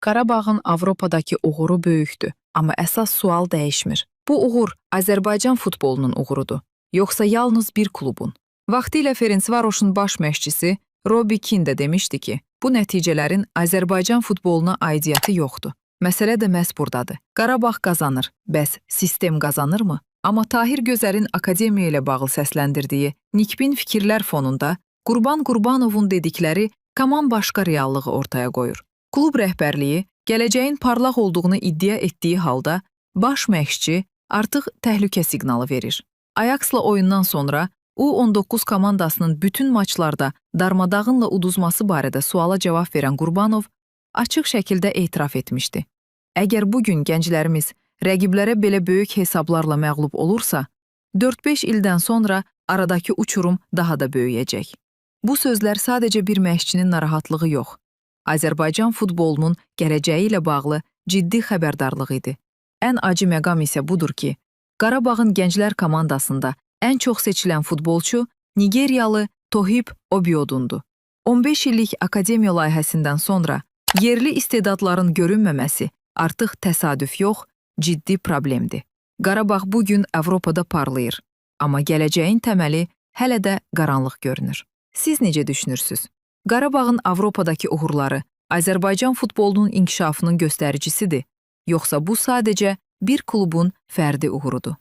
Qarabağın Avropadakı uğuru böyükdür, amma əsas sual dəyişmir. Bu uğur Azərbaycan futbolunun uğurudur, yoxsa yalnız bir klubun? Vaxtilə Ferencvaros'un baş məşqçisi Robbie Keane də demişdi ki, bu nəticələrin Azərbaycan futboluna aidiyyəti yoxdur. Məsələ də məhz burdadır. Qarabağ qazanır, bəs sistem qazanırmı? Amma Tahir Gözəlin akademiya ilə bağlı səsləndirdiyi nikbin fikirlər fonunda Qurban Qurbanovun dedikləri tamam başqa reallığı ortaya qoyur. Klub rəhbərliyi gələcəyin parlaq olduğunu iddia etdiyi halda baş məşqçi artıq təhlükə siqnalı verir. Ajax'la oyundan sonra U19 komandasının bütün maçlarda darmadağınla uduzması barədə suala cavab verən Qurbanov açıq şəkildə etiraf etmişdi. Əgər bugün gənclərimiz rəqiblərə belə böyük hesablarla məğlub olursa, 4-5 ildən sonra aradakı uçurum daha da böyüyəcək. Bu sözlər sadəcə bir məşqçinin narahatlığı yox, Azərbaycan futbolunun gələcəyi ilə bağlı ciddi xəbərdarlıq idi. Ən acı məqam isə budur ki, Qarabağın gənclər komandasında ən çox seçilən futbolçu Nigeriyalı Tohib Obiodundur. 15 illik akademiya layihəsindən sonra yerli istedadların görünməməsi artıq təsadüf yox, ciddi problemdir. Qarabağ bugün Avropada parlayır, amma gələcəyin təməli hələ də qaranlıq görünür. Siz necə düşünürsünüz? Qarabağın Avropadakı uğurları Azərbaycan futbolunun inkişafının göstəricisidir, yoxsa bu sadəcə bir klubun fərdi uğurudur?